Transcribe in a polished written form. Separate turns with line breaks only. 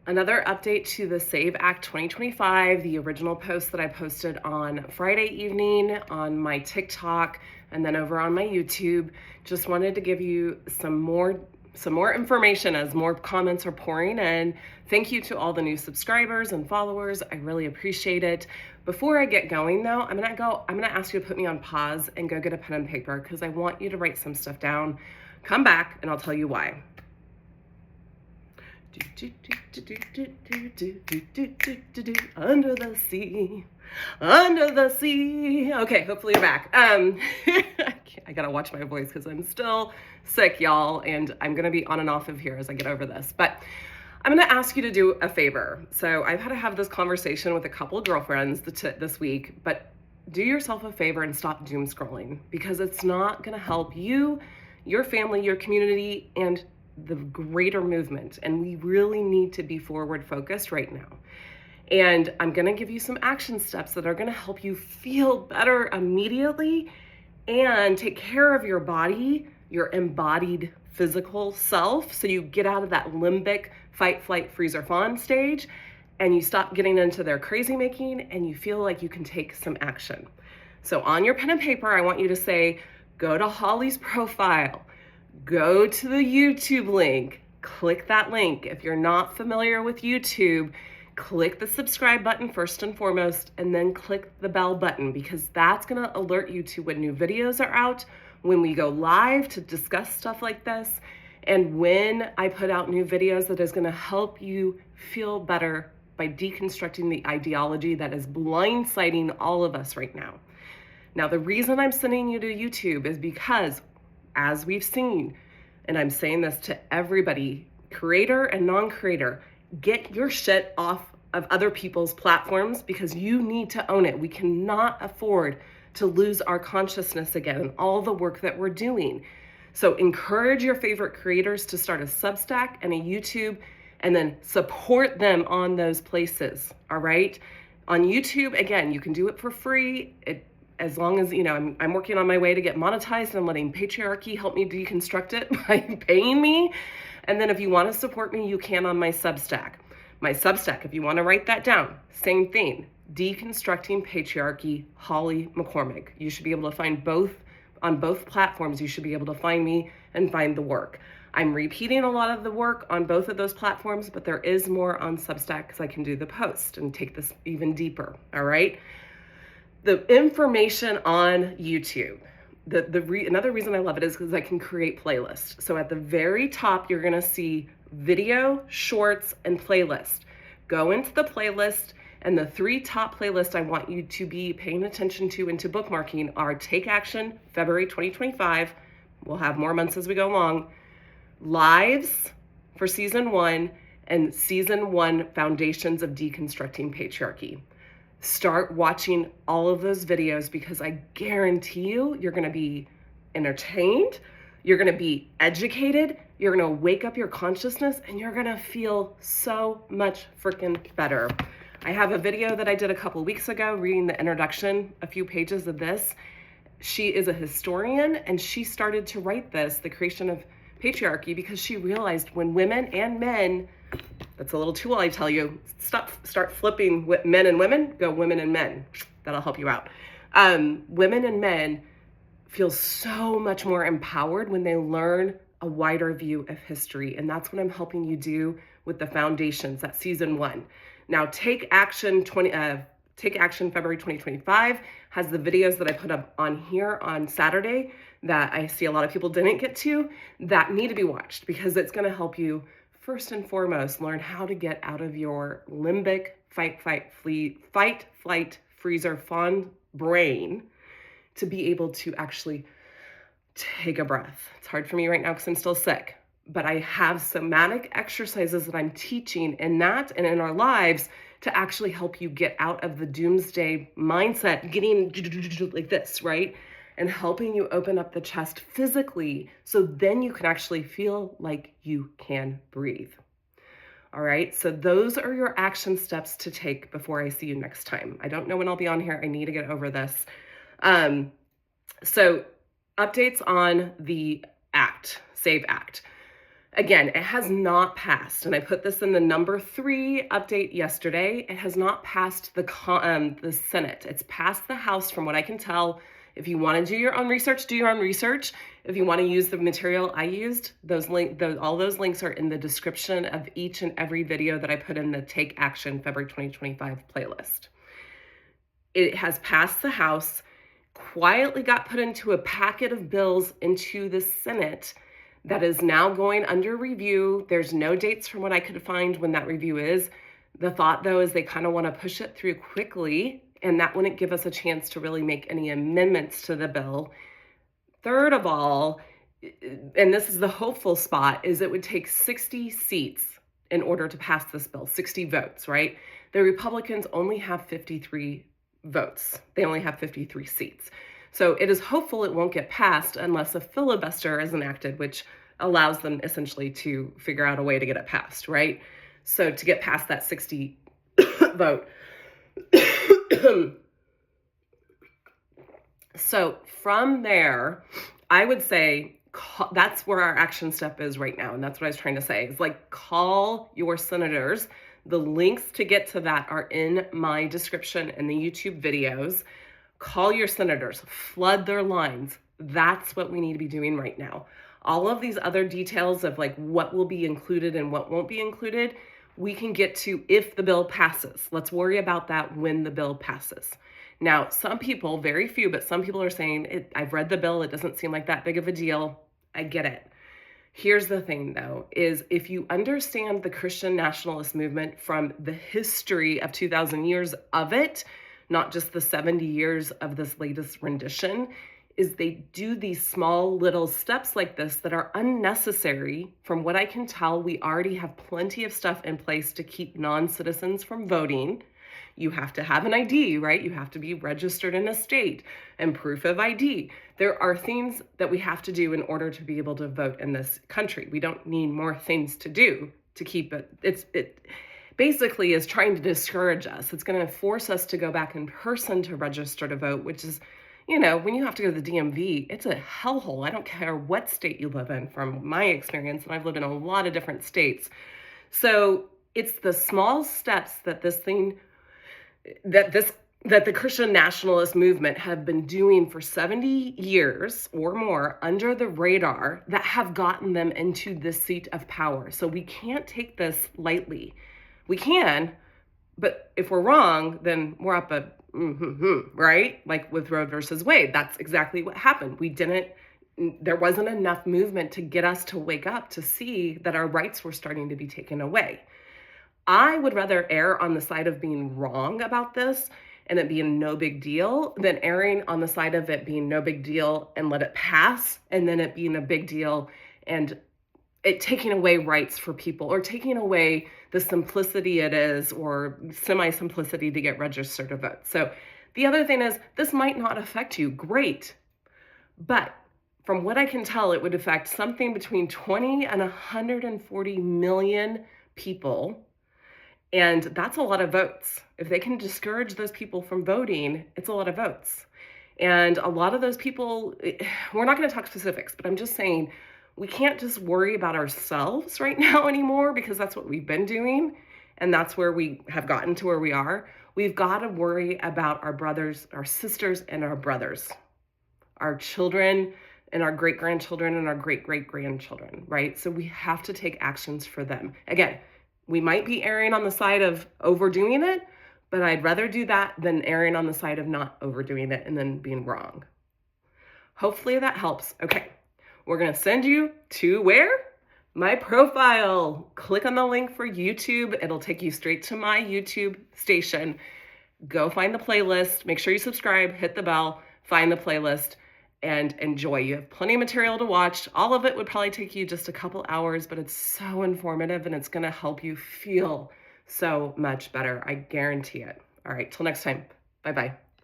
Another update to the SAVE Act 2025, the original post that I posted on Friday evening on my TikTok and then over on my YouTube. Just wanted to give you some more information as more comments are pouring in. Thank you to all the new subscribers and followers. I really appreciate it. Before I get going though, I'm gonna ask you to put me on pause and go get a pen and paper because I want you to write some stuff down. Come back and I'll tell you why. Under the sea, under the sea. Okay, hopefully you're back. I gotta watch my voice because I'm still sick, y'all, and I'm gonna be on and off of here as I get over this. But I'm gonna ask you to do a favor. So I've had to have this conversation with a couple of girlfriends this week, but do yourself a favor and stop doom scrolling because it's not gonna help you, your family, your community, and the greater movement. And we really need to be forward focused right now. And I'm gonna give you some action steps that are gonna help you feel better immediately and take care of your body, your embodied physical self, so you get out of that limbic fight, flight, freeze, or fawn stage and you stop getting into their crazy making and you feel like you can take some action. So on your pen and paper, I want you to say, go to HOLLI's profile, go to the YouTube link, click that link. If you're not familiar with YouTube, click the subscribe button first and foremost, and then click the bell button because that's gonna alert you to when new videos are out, when we go live to discuss stuff like this, and when I put out new videos that is gonna help you feel better by deconstructing the ideology that is blindsiding all of us right now. Now, the reason I'm sending you to YouTube is because, as we've seen, and I'm saying this to everybody, creator and non-creator, get your shit off of other people's platforms because you need to own it. We cannot afford to lose our consciousness again and all the work that we're doing. So encourage your favorite creators to start a Substack and a YouTube and then support them on those places, all right? On YouTube, again, you can do it for free. As long as, I'm working on my way to get monetized and I'm letting patriarchy help me deconstruct it by paying me. And then if you want to support me, you can on my Substack. My Substack, if you want to write that down, same thing, Deconstructing Patriarchy, HOLLI McCormick. You should be able to find both on both platforms. You should be able to find me and find the work. I'm repeating a lot of the work on both of those platforms, but there is more on Substack because I can do the post and take this even deeper, all right? The information on YouTube, another reason I love it is because I can create playlists. So at the very top, you're gonna see video, shorts, and playlist. Go into the playlist, and the 3 top playlists I want you to be paying attention to and to bookmarking are Take Action, February 2025. We'll have more months as we go along. Lives for season 1 and season 1 Foundations of Deconstructing Patriarchy. Start watching all of those videos because I guarantee you're gonna be entertained, you're gonna be educated, you're gonna wake up your consciousness, and you're gonna feel so much freaking better. I have a video that I did a couple weeks ago reading the introduction, a few pages of this. She is a historian and she started to write this, the creation of patriarchy, because she realized when women and men, that's a little tool I tell you, start flipping men and women, go women and men. That'll help you out. Women and men feel so much more empowered when they learn a wider view of history. And that's what I'm helping you do with the foundations, that's season 1. Now, Take Action February 2025 has the videos that I put up on here on Saturday that I see a lot of people didn't get to that need to be watched because it's gonna help you first and foremost learn how to get out of your limbic fight, flight, freezer, fawn brain to be able to actually take a breath. It's hard for me right now because I'm still sick, but I have somatic exercises that I'm teaching in that and in our lives to actually help you get out of the doomsday mindset, getting like this, right? And helping you open up the chest physically so then you can actually feel like you can breathe. All right, so those are your action steps to take before I see you next time. I don't know when I'll be on here. I need to get over this. So updates on the SAVE Act. Again, it has not passed, and I put this in the number 3 update yesterday. It has not passed the Senate. It's passed the House, from what I can tell. If you want to do your own research, do your own research. If you want to use the material I used, all those links are in the description of each and every video that I put in the Take Action February 2025 playlist. It has passed the House, quietly got put into a packet of bills into the Senate that is now going under review. There's no dates from what I could find when that review is. The thought, though, is they kind of want to push it through quickly, and that wouldn't give us a chance to really make any amendments to the bill. Third of all, and this is the hopeful spot, is it would take 60 seats in order to pass this bill, 60 votes, right? The Republicans only have 53 votes. They only have 53 seats. So it is hopeful it won't get passed unless a filibuster is enacted, which allows them essentially to figure out a way to get it passed, right? So to get past that 60 vote. So from there, I would say that's where our action step is right now. And that's what I was trying to say. It's like, call your senators. The links to get to that are in my description in the YouTube videos. Call your senators, flood their lines. That's what we need to be doing right now. All of these other details of like what will be included and what won't be included, we can get to if the bill passes. Let's worry about that when the bill passes. Now, some people, very few, but some people are saying, I've read the bill, it doesn't seem like that big of a deal. I get it. Here's the thing, though, is if you understand the Christian nationalist movement from the history of 2,000 years of it, not just the 70 years of this latest rendition, is they do these small little steps like this that are unnecessary. From what I can tell, we already have plenty of stuff in place to keep non-citizens from voting. You have to have an ID, right? You have to be registered in a state and proof of ID. There are things that we have to do in order to be able to vote in this country. We don't need more things to do to keep it. It basically is trying to discourage us. It's going to force us to go back in person to register to vote, which is, you know, when you have to go to the DMV, it's a hellhole. I don't care what state you live in, from my experience, and I've lived in a lot of different states. So it's the small steps that that the Christian nationalist movement have been doing for 70 years or more under the radar that have gotten them into this seat of power. So we can't take this lightly. We can, but if we're wrong, then we're up a right? Like with Roe versus Wade, that's exactly what happened. There wasn't enough movement to get us to wake up to see that our rights were starting to be taken away. I would rather err on the side of being wrong about this and it being no big deal than erring on the side of it being no big deal and let it pass, and then it being a big deal and it taking away rights for people, or taking away the simplicity it is, or semi-simplicity to get registered to vote. So the other thing is, this might not affect you, great. But from what I can tell, it would affect something between 20 and 140 million people. And that's a lot of votes. If they can discourage those people from voting, it's a lot of votes. And a lot of those people, we're not going to talk specifics, but I'm just saying, we can't just worry about ourselves right now anymore, because that's what we've been doing. And that's where we have gotten to where we are. We've got to worry about our brothers, our sisters, and our brothers, our children, and our great-grandchildren, and our great-great-grandchildren, right? So we have to take actions for them. Again, we might be erring on the side of overdoing it, but I'd rather do that than erring on the side of not overdoing it and then being wrong. Hopefully that helps. Okay. We're going to send you to where? My profile. Click on the link for YouTube. It'll take you straight to my YouTube station. Go find the playlist. Make sure you subscribe, hit the bell, find the playlist, and enjoy. You have plenty of material to watch. All of it would probably take you just a couple hours, but it's so informative and it's going to help you feel so much better. I guarantee it. All right, till next time. Bye-bye.